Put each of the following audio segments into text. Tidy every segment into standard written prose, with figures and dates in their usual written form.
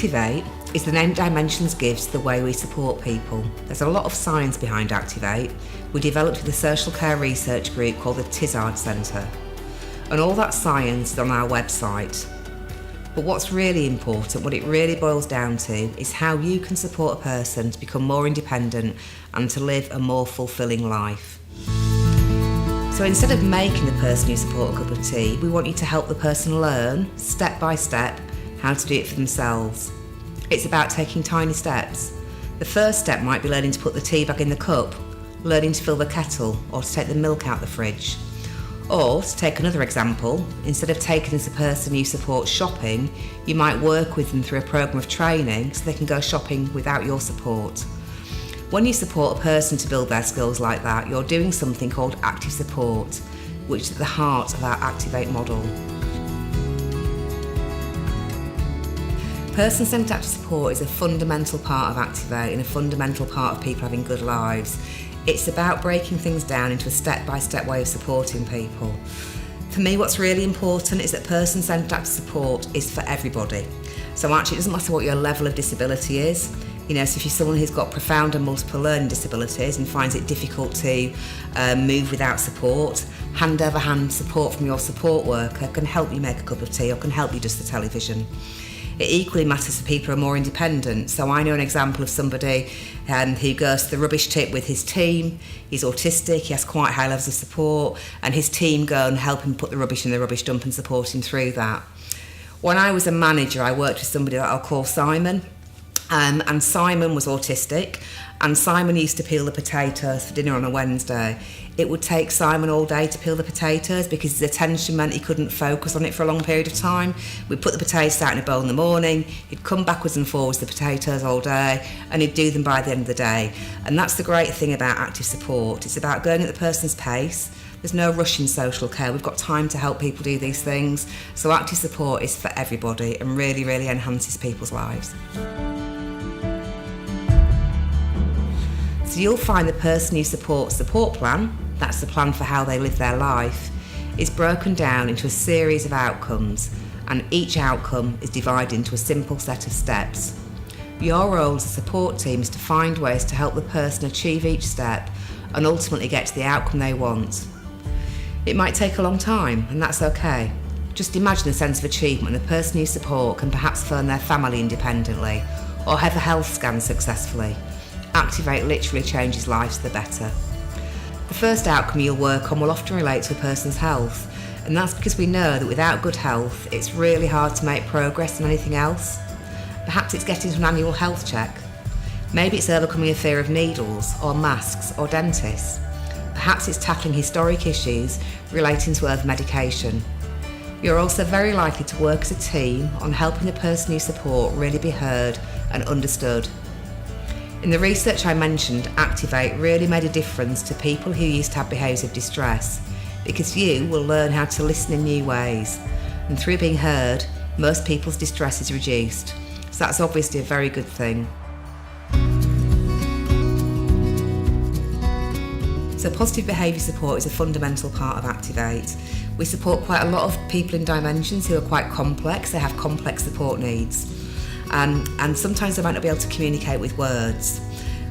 Activate is the name Dimensions gives to the way we support people. There's a lot of science behind Activate. We developed with a social care research group called the Tizard Centre. And all that science is on our website. But what's really important, what it really boils down to, is how you can support a person to become more independent and to live a more fulfilling life. So instead of making the person you support a cup of tea, we want you to help the person learn, step by step, how to do it for themselves. It's about taking tiny steps. The first step might be learning to put the tea back in the cup, learning to fill the kettle, or to take the milk out the fridge. Or, to take another example, instead of taking this person you support shopping, you might work with them through a programme of training so they can go shopping without your support. When you support a person to build their skills like that, you're doing something called active support, which is at the heart of our Activate model. Person-centred active support is a fundamental part of Activate and a fundamental part of people having good lives. It's about breaking things down into a step-by-step way of supporting people. For me, what's really important is that person-centred active support is for everybody. So actually, it doesn't matter what your level of disability is. So if you're someone who's got profound and multiple learning disabilities and finds it difficult to move without support, hand over hand support from your support worker can help you make a cup of tea or can help you adjust the television. It equally matters for people who are more independent. So I know an example of somebody who goes to the rubbish tip with his team. He's autistic, he has quite high levels of support, and his team go and help him put the rubbish in the rubbish dump and support him through that. When I was a manager, I worked with somebody that I'll call Simon. And Simon was autistic, and Simon used to peel the potatoes for dinner on a Wednesday. It would take Simon all day to peel the potatoes because his attention meant he couldn't focus on it for a long period of time. We'd put the potatoes out in a bowl in the morning, he'd come backwards and forwards the potatoes all day, and he'd do them by the end of the day. And that's the great thing about active support. It's about going at the person's pace. There's no rush in social care. We've got time to help people do these things. So active support is for everybody and really, really enhances people's lives. So you'll find the person you support support plan, that's the plan for how they live their life, is broken down into a series of outcomes, and each outcome is divided into a simple set of steps. Your role as a support team is to find ways to help the person achieve each step and ultimately get to the outcome they want. It might take a long time, and that's okay. Just imagine the sense of achievement when the person you support can perhaps phone their family independently or have a health scan successfully. Activate literally changes lives for the better. The first outcome you'll work on will often relate to a person's health, and that's because we know that without good health, it's really hard to make progress on anything else. Perhaps it's getting to an annual health check. Maybe it's overcoming a fear of needles or masks or dentists. Perhaps it's tackling historic issues relating to over-medication. You're also very likely to work as a team on helping the person you support really be heard and understood. In the research I mentioned, Activate really made a difference to people who used to have behaviours of distress, because you will learn how to listen in new ways. And through being heard, most people's distress is reduced. So that's obviously a very good thing. So positive behaviour support is a fundamental part of Activate. We support quite a lot of people in Dimensions who are quite complex. They have complex support needs. And sometimes they might not be able to communicate with words.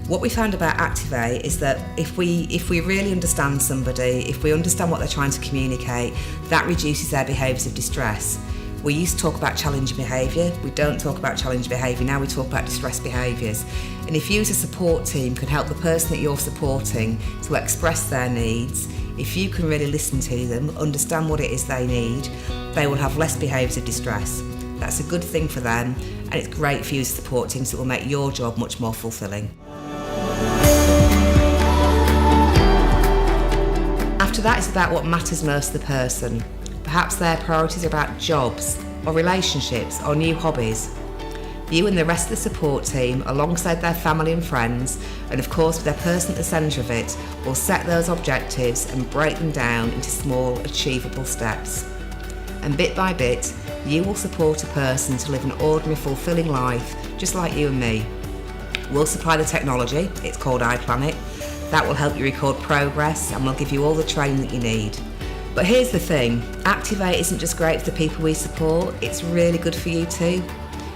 What we found about Activate is that if we really understand somebody, if we understand what they're trying to communicate, that reduces their behaviours of distress. We used to talk about challenging behaviour. We don't talk about challenging behaviour. Now we talk about distress behaviours. And if you as a support team can help the person that you're supporting to express their needs, if you can really listen to them, understand what it is they need, they will have less behaviours of distress. That's a good thing for them, and it's great for you as a support team, so it will make your job much more fulfilling. After that, it's about what matters most to the person. Perhaps their priorities are about jobs, or relationships, or new hobbies. You and the rest of the support team, alongside their family and friends, and of course with their person at the centre of it, will set those objectives and break them down into small, achievable steps. And bit by bit, you will support a person to live an ordinary, fulfilling life, just like you and me. We'll supply the technology, it's called iPlanet. That will help you record progress and will give you all the training that you need. But here's the thing, Activate isn't just great for the people we support, it's really good for you too.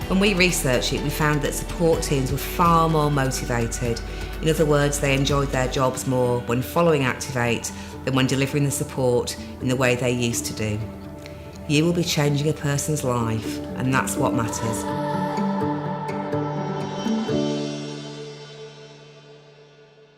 When we researched it, we found that support teams were far more motivated. In other words, they enjoyed their jobs more when following Activate than when delivering the support in the way they used to do. You will be changing a person's life, and that's what matters.